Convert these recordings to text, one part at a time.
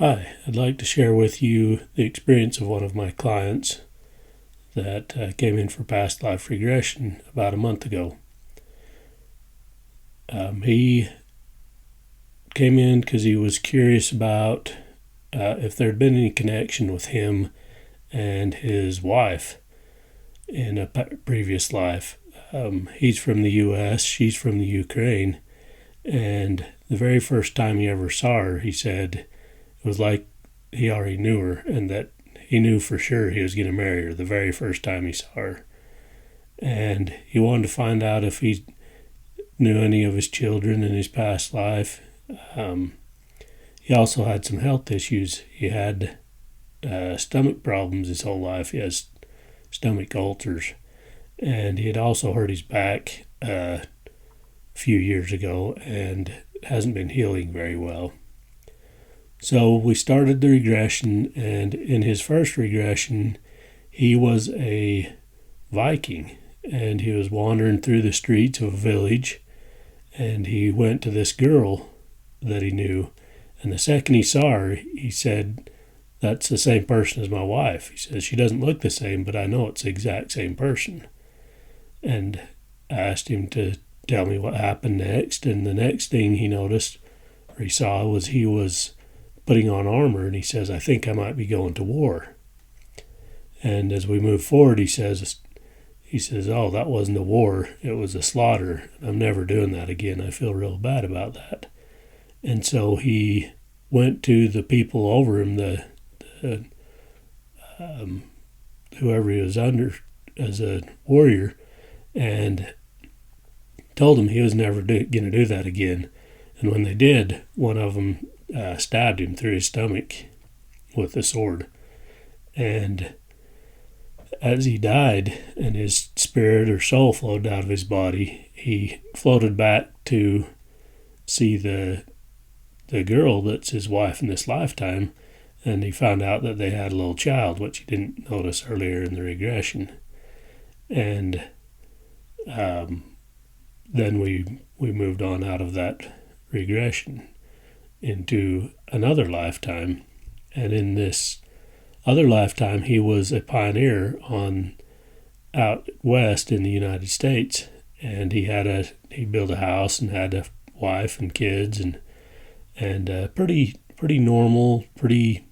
Hi, I'd like to share with you the experience of one of my clients that came in for past life regression about a month ago. He came in because he was curious about if there had been any connection with him and his wife in a previous life. He's from the U.S., she's from the Ukraine, and the very first time he ever saw her, he said it was like he already knew her and that he knew for sure he was going to marry her the very first time he saw her. And he wanted to find out if he knew any of his children in his past life. He also had some health issues. He had stomach problems his whole life. He has stomach ulcers. And he had also hurt his back a few years ago and hasn't been healing very well. So we started the regression, and in his first regression, he was a Viking, and he was wandering through the streets of a village, and he went to this girl that he knew, and the second he saw her, he said, "That's the same person as my wife." He says, "She doesn't look the same, but I know it's the exact same person." And I asked him to tell me what happened next, and the next thing he noticed, or he saw, was he was putting on armor, and he says, "I think I might be going to war." And as we move forward, he says, "Oh, that wasn't a war, it was a slaughter. I'm never doing that again. I feel real bad about that." And so he went to the people over him, whoever he was under as a warrior, and told him he was never going to do that again. And when they did, one of them stabbed him through his stomach with a sword. And as he died and his spirit or soul flowed out of his body, he floated back to see the girl that's his wife in this lifetime, and he found out that they had a little child, which he didn't notice earlier in the regression. And then we moved on out of that regression into another lifetime. And in this other lifetime, he was a pioneer out west in the United States, and he built a house and had a wife and kids and a pretty normal, pretty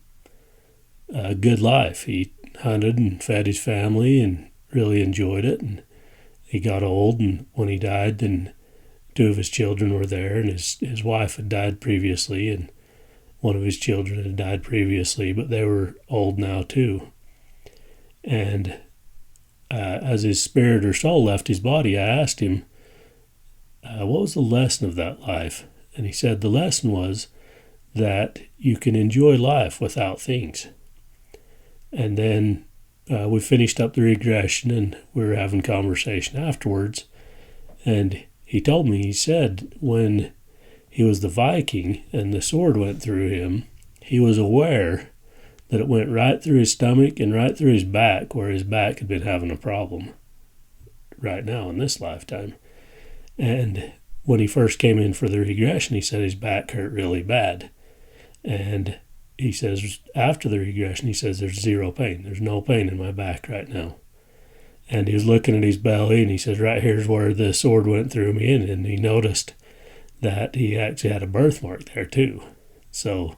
good life. He hunted and fed his family and really enjoyed it. And he got old, and when he died, then two of his children were there, and his wife had died previously, and one of his children had died previously, but they were old now too. And as his spirit or soul left his body, I asked him, what was the lesson of that life? And he said the lesson was that you can enjoy life without things. And then we finished up the regression, and we were having conversation afterwards, and he told me, he said when he was the Viking and the sword went through him, he was aware that it went right through his stomach and right through his back, where his back had been having a problem right now in this lifetime. And when he first came in for the regression, he said his back hurt really bad. And he says after the regression, he says there's zero pain. There's no pain in my back right now. And he was looking at his belly, and he says, right here's where the sword went through me. And he noticed that he actually had a birthmark there too. So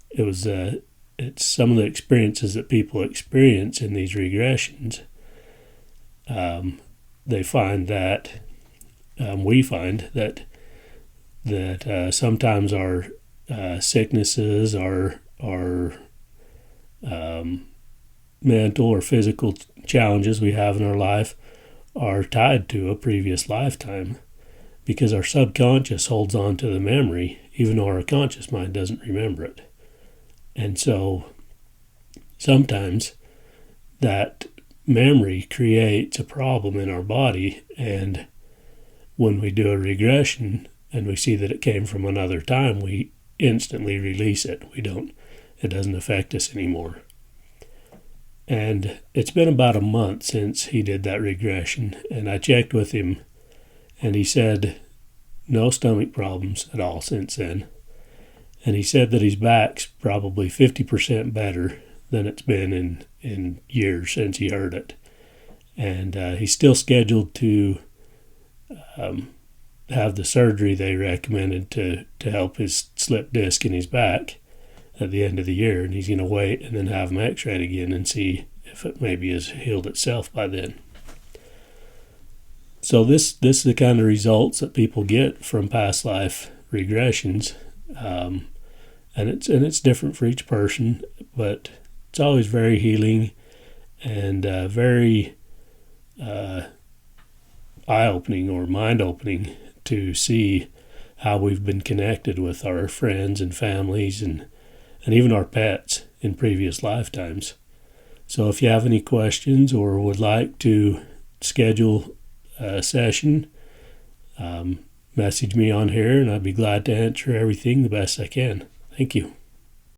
it was it's some of the experiences that people experience in these regressions. They find that we find that sometimes our sicknesses, our mental or physical challenges we have in our life are tied to a previous lifetime, because our subconscious holds on to the memory even though our conscious mind doesn't remember it. And so sometimes that memory creates a problem in our body, and when we do a regression and we see that it came from another time, we instantly release it. It doesn't affect us anymore. And it's been about a month since he did that regression, and I checked with him, and he said no stomach problems at all since then. And he said that his back's probably 50% better than it's been in years since he heard it. And he's still scheduled to have the surgery they recommended to help his slip disc in his back at the end of the year. And he's going to wait and then have him x-rayed again and see if it maybe has healed itself by then. So this is the kind of results that people get from past life regressions. And it's different for each person, but it's always very healing and very eye-opening or mind-opening to see how we've been connected with our friends and families and even our pets in previous lifetimes. So if you have any questions or would like to schedule a session, message me on here and I'd be glad to answer everything the best I can. Thank you.